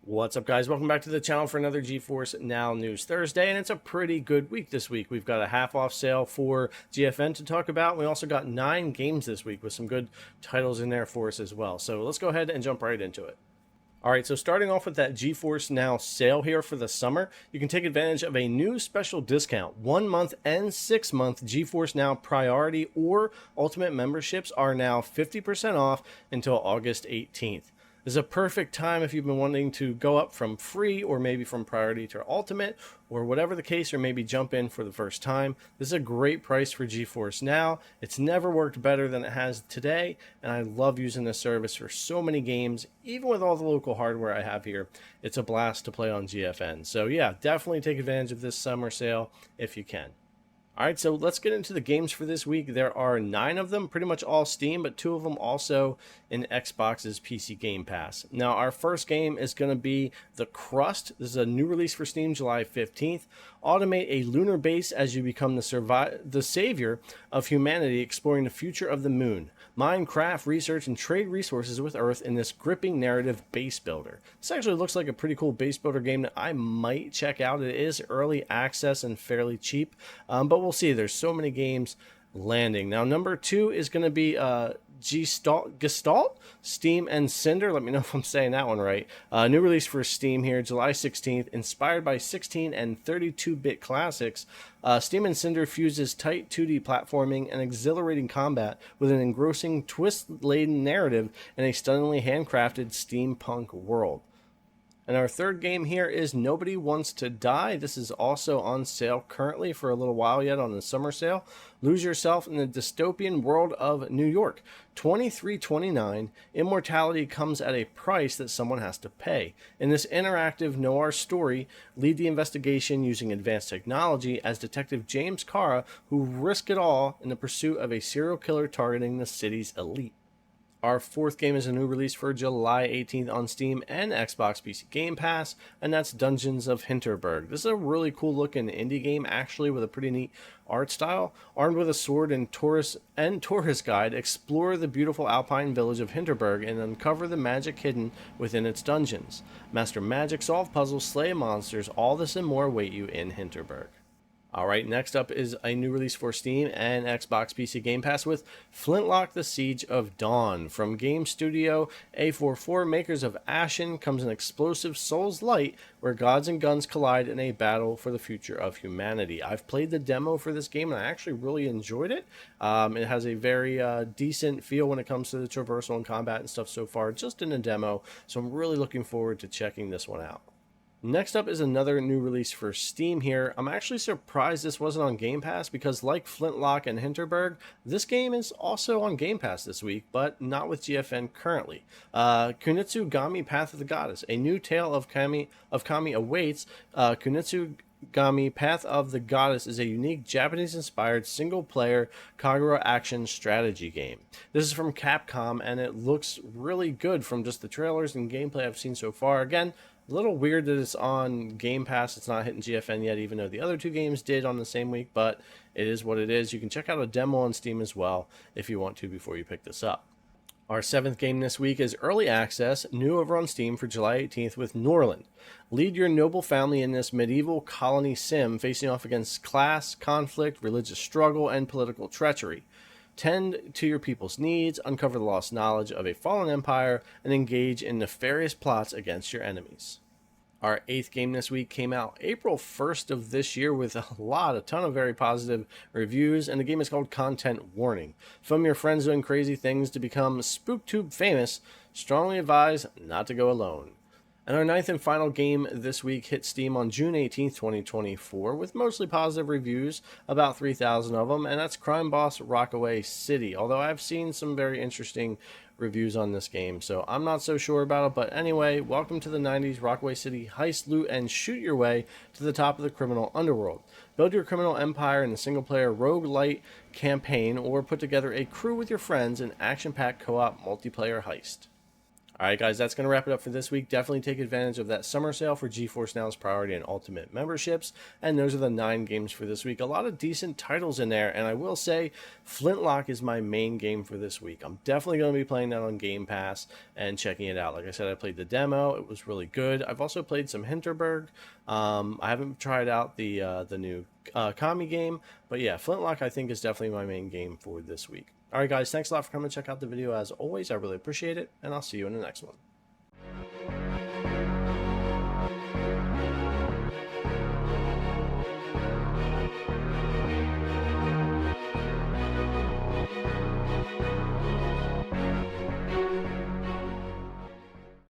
What's up, guys? Welcome back to the channel for another GeForce Now News Thursday, and it's a pretty good week this week. We've got a half-off sale for GFN to talk about. We also got 9 games this week with some good titles in there for us as well. So let's go ahead and jump right into it. All right, so starting off with that GeForce Now sale here for the summer, you can take advantage of a new special discount. 1 month and 6 month GeForce Now Priority or Ultimate memberships are now 50% off until August 18th. This is a perfect time if you've been wanting to go up from free or maybe from priority to ultimate or whatever the case, or maybe jump in for the first time. This is a great price for GeForce Now. It's never worked better than it has today, and I love using this service for so many games. Even with all the local hardware I have here, it's a blast to play on GFN. So yeah, definitely take advantage of this summer sale if you can. All right, so let's get into the games for this week. There are 9 of them, pretty much all Steam, but 2 of them also in Xbox's PC Game Pass. Now, our first game is going to be The Crust. This is a new release for Steam, July 15th. Automate a lunar base as you become the savior of humanity, exploring the future of the moon. Mine, craft, research, and trade resources with Earth in this gripping narrative base builder. This actually looks like a pretty cool base builder game that I might check out. It is early access and fairly cheap, but we'll see. There's so many games landing. Now, number 2 is going to be Gestalt, Steam and Cinder. Let me know if I'm saying that one right. New release for Steam here, July 16th. Inspired by 16 and 32-bit classics, Steam and Cinder fuses tight 2D platforming and exhilarating combat with an engrossing twist-laden narrative in a stunningly handcrafted steampunk world. And our third game here is Nobody Wants to Die. This is also on sale currently for a little while yet on the summer sale. Lose yourself in the dystopian world of New York. $23.29. Immortality comes at a price that someone has to pay. In this interactive noir story, lead the investigation using advanced technology as Detective James Cara, who risk it all in the pursuit of a serial killer targeting the city's elite. Our fourth game is a new release for July 18th on Steam and Xbox PC Game Pass, and that's Dungeons of Hinterberg. This is a really cool looking indie game, actually, with a pretty neat art style. Armed with a sword and tourist guide, explore the beautiful alpine village of Hinterberg and uncover the magic hidden within its dungeons. Master magic, solve puzzles, slay monsters, all this and more await you in Hinterberg. Alright, next up is a new release for Steam and Xbox PC Game Pass with Flintlock: The Siege of Dawn. From game studio A44, makers of Ashen, comes an explosive Souls-light where gods and guns collide in a battle for the future of humanity. I've played the demo for this game and I actually really enjoyed it. It has a very decent feel when it comes to the traversal and combat and stuff so far, just in a demo, so I'm really looking forward to checking this one out. Next up is another new release for Steam here. I'm actually surprised this wasn't on Game Pass because, like Flintlock and Hinterberg, this game is also on Game Pass this week, but not with GFN currently. Kunitsu Gami Path of the Goddess. A new tale of Kami awaits. Kunitsu Gami Path of the Goddess is a unique Japanese-inspired single-player Kagura action strategy game. This is from Capcom, and it looks really good from just the trailers and gameplay I've seen so far. Again, a little weird that it's on Game Pass. It's not hitting GFN yet, even though the other 2 games did on the same week, but it is what it is. You can check out a demo on Steam as well if you want to before you pick this up. Our 7th game this week is Early Access, new over on Steam for July 18th with Norland. Lead your noble family in this medieval colony sim facing off against class, conflict, religious struggle, and political treachery. Tend to your people's needs, uncover the lost knowledge of a fallen empire, and engage in nefarious plots against your enemies. Our 8th game this week came out April 1st of this year with a ton of very positive reviews, and the game is called Content Warning. Film your friends doing crazy things to become SpookTube famous. Strongly advise not to go alone. And our 9th and final game this week hit Steam on June 18th, 2024, with mostly positive reviews, about 3,000 of them, and that's Crime Boss Rockaway City, although I've seen some very interesting reviews on this game, so I'm not so sure about it. But anyway, welcome to the 90s Rockaway City. Heist, loot, and shoot your way to the top of the criminal underworld. Build your criminal empire in a single-player roguelite campaign, or put together a crew with your friends in action-packed co-op multiplayer heist. All right, guys, that's going to wrap it up for this week. Definitely take advantage of that summer sale for GeForce Now's Priority and Ultimate memberships. And those are the 9 games for this week. A lot of decent titles in there. And I will say, Flintlock is my main game for this week. I'm definitely going to be playing that on Game Pass and checking it out. Like I said, I played the demo. It was really good. I've also played some Hinterberg. I haven't tried out the new Kami game. But yeah, Flintlock, I think, is definitely my main game for this week. All right, guys, thanks a lot for coming to check out the video. As always, I really appreciate it, and I'll see you in the next one.